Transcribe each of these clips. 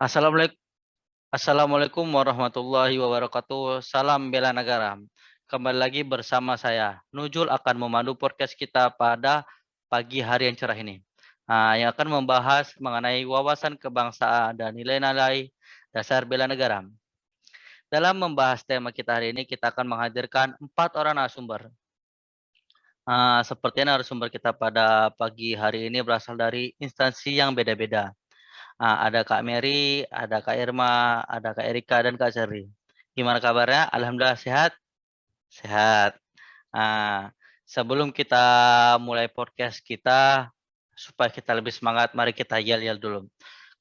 Assalamualaikum Assalamualaikum warahmatullahi wabarakatuh. Salam bela negara. Kembali lagi bersama saya, Nujul akan memandu podcast kita pada pagi hari yang cerah ini. Yang akan membahas mengenai wawasan kebangsaan dan nilai-nilai dasar bela negara. Dalam membahas tema kita hari ini, kita akan menghadirkan 4 orang narasumber. Seperti narasumber kita pada pagi hari ini berasal dari instansi yang beda-beda. Ada Kak Mary, ada Kak Irma, ada Kak Erika, dan Kak Sherly. Gimana kabarnya? Alhamdulillah sehat? Sehat. Sebelum kita mulai podcast kita, supaya kita lebih semangat, mari kita yel-yel dulu.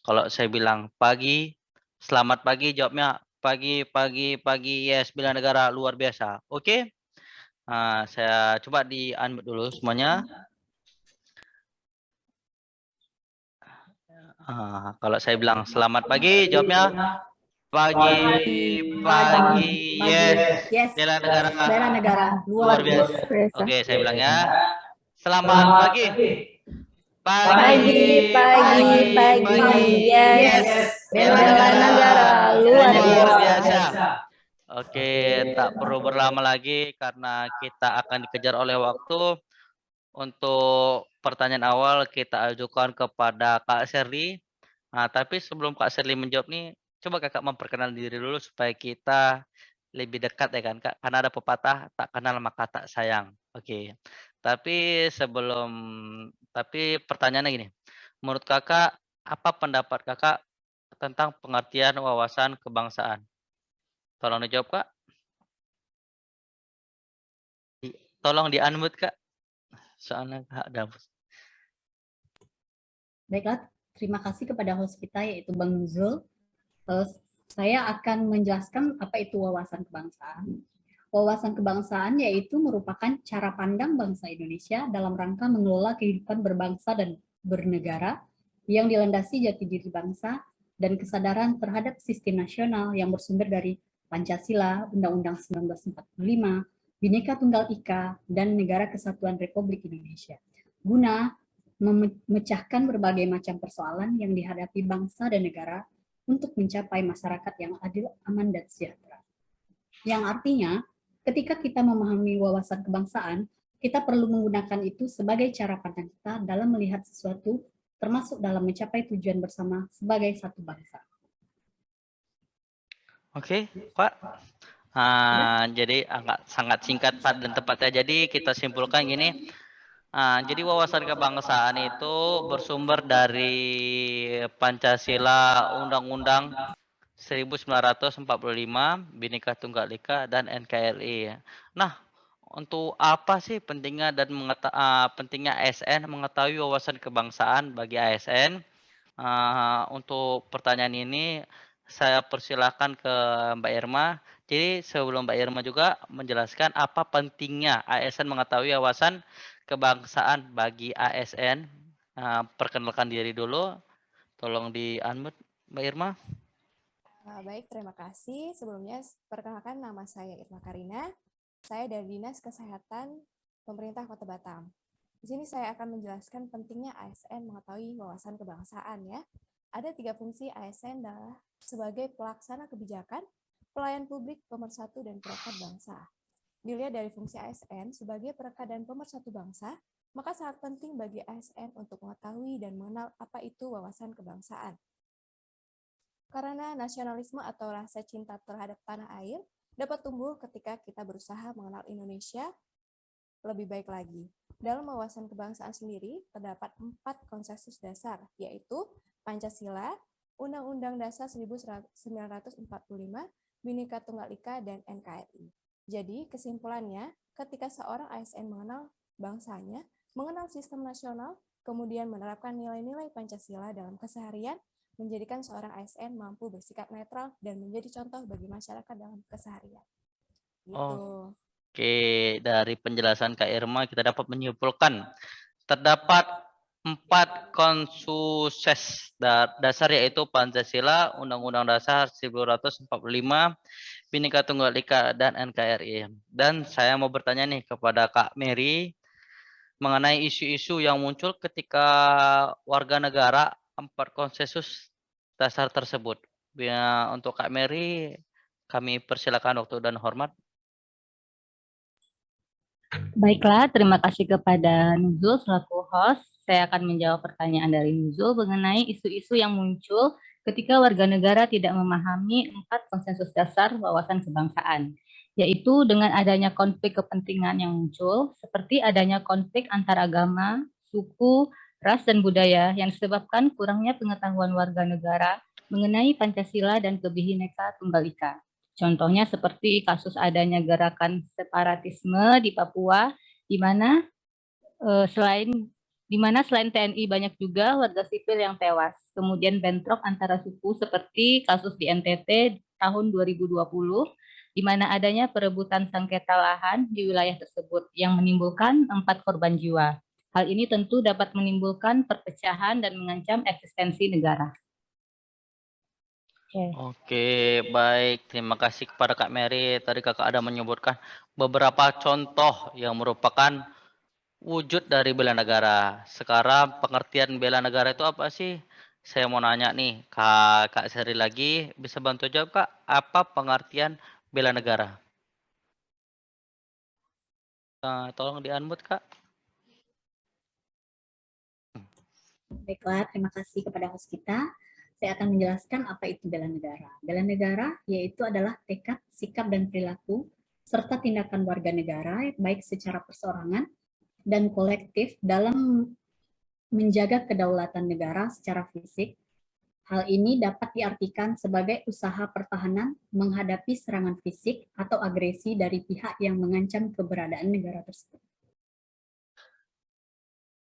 Kalau saya bilang pagi, selamat pagi, jawabnya pagi, pagi, pagi, yes, bela negara luar biasa. Oke? Saya coba di-unmute dulu semuanya. Kalau saya bilang selamat pagi, jawabnya pagi, pagi, yes, bela negara Bela negara luar biasa. Oke, saya bilang ya, selamat pagi, pagi, yes, bela negara luar biasa. Oke, tak perlu berlama lagi karena kita akan dikejar oleh waktu. Untuk pertanyaan awal kita ajukan kepada Kak Sherly. Tapi sebelum Kak Sherly menjawab nih, coba Kakak memperkenalkan diri dulu supaya kita lebih dekat ya kan Kak. Karena ada pepatah tak kenal maka tak sayang. Oke. Tapi pertanyaannya gini. Menurut Kakak, apa pendapat Kakak tentang pengertian wawasan kebangsaan? Tolong dijawab Kak. Tolong di-unmute Kak. Soalnya Kak ada. Baiklah, terima kasih kepada host kita yaitu Bang Nuzul. Saya akan menjelaskan apa itu wawasan kebangsaan. Wawasan kebangsaan yaitu merupakan cara pandang bangsa Indonesia dalam rangka mengelola kehidupan berbangsa dan bernegara yang dilandasi jati diri bangsa dan kesadaran terhadap sistem nasional yang bersumber dari Pancasila, Undang-Undang 1945, Bhinneka Tunggal Ika, dan Negara Kesatuan Republik Indonesia, guna memecahkan berbagai macam persoalan yang dihadapi bangsa dan negara untuk mencapai masyarakat yang adil, aman, dan sejahtera. Yang artinya, ketika kita memahami wawasan kebangsaan, kita perlu menggunakan itu sebagai cara pandang kita dalam melihat sesuatu, termasuk dalam mencapai tujuan bersama sebagai satu bangsa. Oke, Pak. Jadi sangat singkat, Pak, dan tepatnya. Jadi kita simpulkan gini. Jadi wawasan kebangsaan itu bersumber dari Pancasila, Undang-Undang 1945, Bhinneka Tunggal Ika, dan NKRI. Nah, untuk apa sih pentingnya pentingnya ASN mengetahui wawasan kebangsaan bagi ASN? Untuk pertanyaan ini saya persilahkan ke Mbak Irma. Jadi sebelum Mbak Irma juga menjelaskan apa pentingnya ASN mengetahui wawasan kebangsaan bagi ASN. Perkenalkan diri dulu. Tolong di-unmute Mbak Irma. Baik, terima kasih. Sebelumnya perkenalkan nama saya Irma Karina. Saya dari Dinas Kesehatan Pemerintah Kota Batam. Di sini saya akan menjelaskan pentingnya ASN mengetahui wawasan kebangsaan ya. Ada 3 fungsi ASN adalah sebagai pelaksana kebijakan, pelayan publik, pemersatu, dan perekat bangsa. Dilihat dari fungsi ASN sebagai perekat dan pemersatu bangsa, maka sangat penting bagi ASN untuk mengetahui dan mengenal apa itu wawasan kebangsaan. Karena nasionalisme atau rasa cinta terhadap tanah air dapat tumbuh ketika kita berusaha mengenal Indonesia lebih baik lagi. Dalam wawasan kebangsaan sendiri, terdapat 4 konsensus dasar, yaitu Pancasila, Undang-Undang Dasar 1945, Bhinneka Tunggal Ika, dan NKRI. Jadi, kesimpulannya, ketika seorang ASN mengenal bangsanya, mengenal sistem nasional, kemudian menerapkan nilai-nilai Pancasila dalam keseharian, menjadikan seorang ASN mampu bersikap netral dan menjadi contoh bagi masyarakat dalam keseharian. Gitu. Oke, dari penjelasan Kak Irma kita dapat menyimpulkan terdapat 4 konsensus dasar yaitu Pancasila, Undang-Undang Dasar 1945, Bhinneka Tunggal Ika, dan NKRI. Dan saya mau bertanya nih kepada Kak Mary mengenai isu-isu yang muncul ketika warga negara 4 konsensus dasar tersebut. Ya, untuk Kak Mary, kami persilakan waktu dan hormat. Baiklah, terima kasih kepada Nuzul selaku host. Saya akan menjawab pertanyaan dari Nuzul mengenai isu-isu yang muncul ketika warga negara tidak memahami 4 konsensus dasar wawasan kebangsaan, yaitu dengan adanya konflik kepentingan yang muncul, seperti adanya konflik antar agama, suku, ras, dan budaya yang disebabkan kurangnya pengetahuan warga negara mengenai Pancasila dan Bhinneka Tunggal Ika. Contohnya seperti kasus adanya gerakan separatisme di Papua, di mana selain TNI banyak juga warga sipil yang tewas. Kemudian bentrok antara suku seperti kasus di NTT tahun 2020, di mana adanya perebutan sengketa lahan di wilayah tersebut yang menimbulkan 4 korban jiwa. Hal ini tentu dapat menimbulkan perpecahan dan mengancam eksistensi negara. Oke, baik. Terima kasih kepada Kak Mary. Tadi Kakak ada menyebutkan beberapa contoh yang merupakan wujud dari bela negara. Sekarang pengertian bela negara itu apa sih? Saya mau nanya nih, Kak Seri lagi bisa bantu jawab Kak, apa pengertian bela negara? Tolong di-unmute Kak. Baiklah, terima kasih kepada host kita. Saya akan menjelaskan apa itu bela negara. Bela negara yaitu adalah tekad, sikap, dan perilaku, serta tindakan warga negara, baik secara perseorangan dan kolektif dalam menjaga kedaulatan negara secara fisik. Hal ini dapat diartikan sebagai usaha pertahanan menghadapi serangan fisik atau agresi dari pihak yang mengancam keberadaan negara tersebut.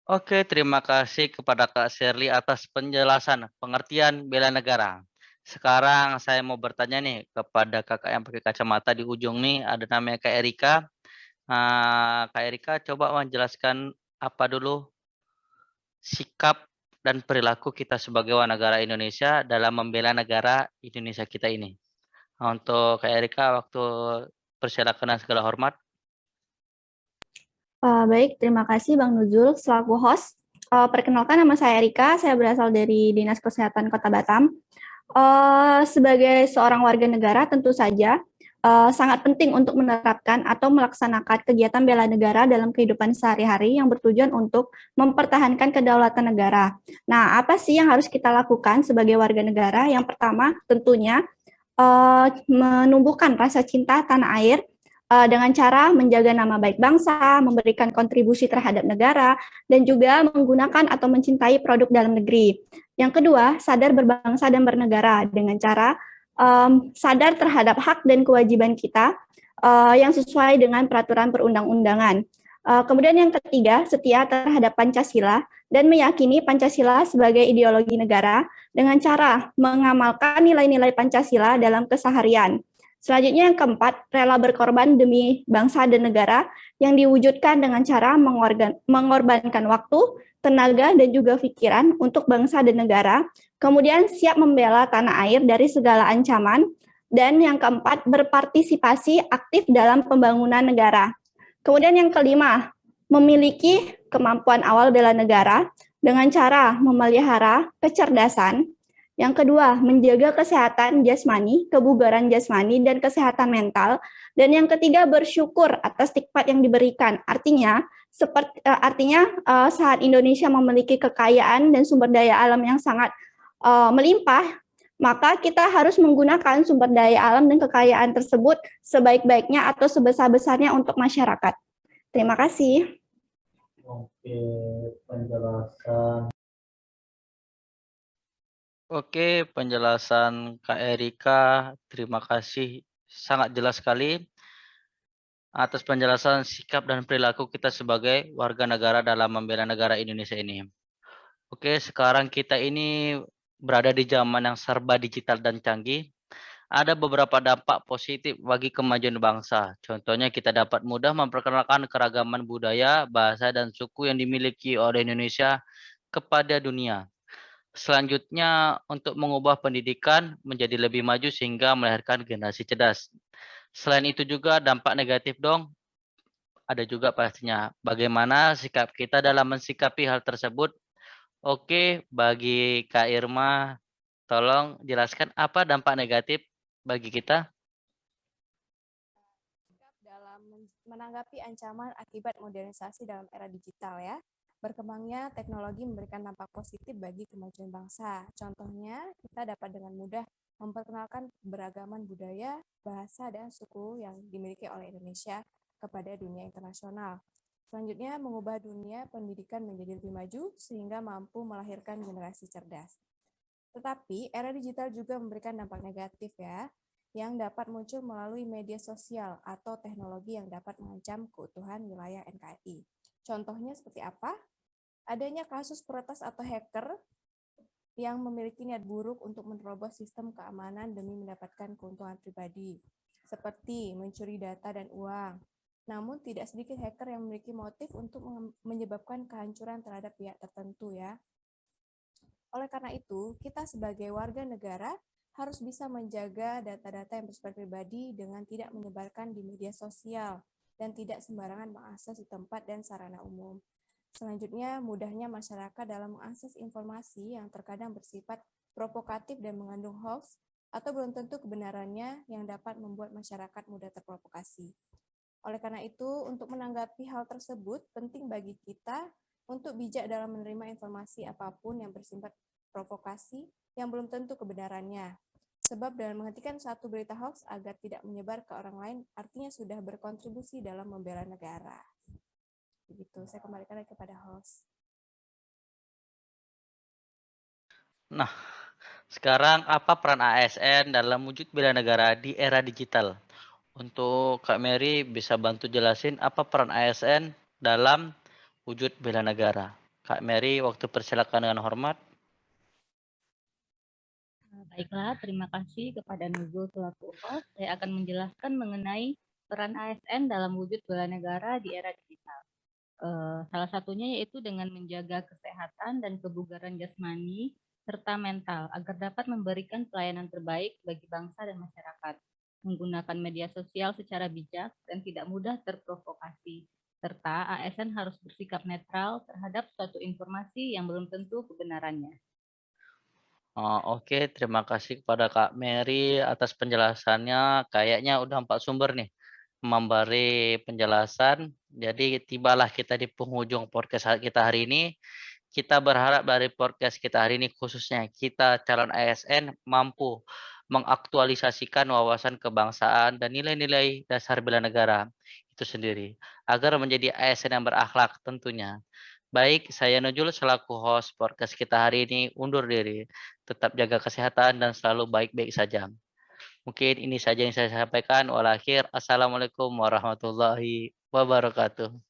Oke, terima kasih kepada Kak Shirley atas penjelasan pengertian bela negara. Sekarang saya mau bertanya nih kepada kakak yang pakai kacamata di ujung nih, ada namanya Kak Erika. Kak Erika coba menjelaskan apa dulu sikap dan perilaku kita sebagai warga negara Indonesia dalam membela negara Indonesia kita ini. Untuk Kak Erika, waktu persilakan dan segala hormat. Baik, terima kasih Bang Nuzul selaku host. Perkenalkan, nama saya Erika, saya berasal dari Dinas Kesehatan Kota Batam. Sebagai seorang warga negara, tentu saja sangat penting untuk menerapkan atau melaksanakan kegiatan bela negara dalam kehidupan sehari-hari yang bertujuan untuk mempertahankan kedaulatan negara. Nah, apa sih yang harus kita lakukan sebagai warga negara? Yang pertama, tentunya menumbuhkan rasa cinta tanah air dengan cara menjaga nama baik bangsa, memberikan kontribusi terhadap negara, dan juga menggunakan atau mencintai produk dalam negeri. Yang kedua, sadar berbangsa dan bernegara dengan cara sadar terhadap hak dan kewajiban kita yang sesuai dengan peraturan perundang-undangan. Kemudian yang ketiga, setia terhadap Pancasila dan meyakini Pancasila sebagai ideologi negara dengan cara mengamalkan nilai-nilai Pancasila dalam keseharian. Selanjutnya yang keempat, rela berkorban demi bangsa dan negara yang diwujudkan dengan cara mengorbankan waktu, tenaga, dan juga pikiran untuk bangsa dan negara. Kemudian siap membela tanah air dari segala ancaman. Dan yang keempat, berpartisipasi aktif dalam pembangunan negara. Kemudian yang kelima, memiliki kemampuan awal bela negara dengan cara memelihara kecerdasan. Yang kedua, menjaga kesehatan jasmani, kebugaran jasmani, dan kesehatan mental. Dan yang ketiga, bersyukur atas nikmat yang diberikan. Artinya, saat Indonesia memiliki kekayaan dan sumber daya alam yang sangat melimpah, maka kita harus menggunakan sumber daya alam dan kekayaan tersebut sebaik-baiknya atau sebesar-besarnya untuk masyarakat. Terima kasih. Oke, penjelasan. Oke, penjelasan Kak Erika, terima kasih. Sangat jelas sekali atas penjelasan sikap dan perilaku kita sebagai warga negara dalam membela negara Indonesia ini. Oke, sekarang kita ini berada di zaman yang serba digital dan canggih. Ada beberapa dampak positif bagi kemajuan bangsa. Contohnya kita dapat mudah memperkenalkan keragaman budaya, bahasa, dan suku yang dimiliki oleh Indonesia kepada dunia. Selanjutnya, untuk mengubah pendidikan menjadi lebih maju sehingga melahirkan generasi cerdas. Selain itu juga dampak negatif dong, ada juga pastinya. Bagaimana sikap kita dalam mensikapi hal tersebut? Oke, bagi Kak Irma, Tolong jelaskan apa dampak negatif bagi kita? Dalam menanggapi ancaman akibat modernisasi dalam era digital ya. Berkembangnya teknologi memberikan dampak positif bagi kemajuan bangsa. Contohnya, kita dapat dengan mudah memperkenalkan keberagaman budaya, bahasa, dan suku yang dimiliki oleh Indonesia kepada dunia internasional. Selanjutnya, mengubah dunia pendidikan menjadi lebih maju sehingga mampu melahirkan generasi cerdas. Tetapi, era digital juga memberikan dampak negatif ya, yang dapat muncul melalui media sosial atau teknologi yang dapat mengancam keutuhan wilayah NKRI. Contohnya seperti apa? Adanya kasus peretas atau hacker yang memiliki niat buruk untuk menerobos sistem keamanan demi mendapatkan keuntungan pribadi, seperti mencuri data dan uang. Namun tidak sedikit hacker yang memiliki motif untuk menyebabkan kehancuran terhadap pihak tertentu ya. Oleh karena itu, kita sebagai warga negara harus bisa menjaga data-data yang bersifat pribadi dengan tidak menyebarkan di media sosial dan tidak sembarangan mengakses di tempat dan sarana umum. Selanjutnya, mudahnya masyarakat dalam mengakses informasi yang terkadang bersifat provokatif dan mengandung hoax atau belum tentu kebenarannya yang dapat membuat masyarakat mudah terprovokasi. Oleh karena itu, untuk menanggapi hal tersebut, penting bagi kita untuk bijak dalam menerima informasi apapun yang bersifat provokasi yang belum tentu kebenarannya. Sebab dengan menghentikan satu berita hoax agar tidak menyebar ke orang lain, artinya sudah berkontribusi dalam membela negara. Begitu, saya kembalikan lagi kepada host. Nah, sekarang apa peran ASN dalam wujud bela negara di era digital? Untuk Kak Mary bisa bantu jelasin apa peran ASN dalam wujud bela negara. Kak Mary, waktu persilakan dengan hormat. Baiklah, terima kasih kepada Nuzul selaku host. Saya akan menjelaskan mengenai peran ASN dalam wujud bela negara di era digital. Salah satunya yaitu dengan menjaga kesehatan dan kebugaran jasmani serta mental agar dapat memberikan pelayanan terbaik bagi bangsa dan masyarakat. Menggunakan media sosial secara bijak dan tidak mudah terprovokasi. Serta ASN harus bersikap netral terhadap suatu informasi yang belum tentu kebenarannya. Oke, terima kasih kepada Kak Mary atas penjelasannya. Kayaknya udah 4 sumber nih memberi penjelasan. Jadi tibalah kita di penghujung podcast kita hari ini. Kita berharap dari podcast kita hari ini khususnya kita calon ASN mampu mengaktualisasikan wawasan kebangsaan dan nilai-nilai dasar bela negara itu sendiri agar menjadi ASN yang berakhlak tentunya. Baik, saya Nujul selaku host podcast kita hari ini undur diri. Tetap jaga kesehatan dan selalu baik-baik saja. Mungkin ini saja yang saya sampaikan. Walakhir, assalamualaikum warahmatullahi wabarakatuh.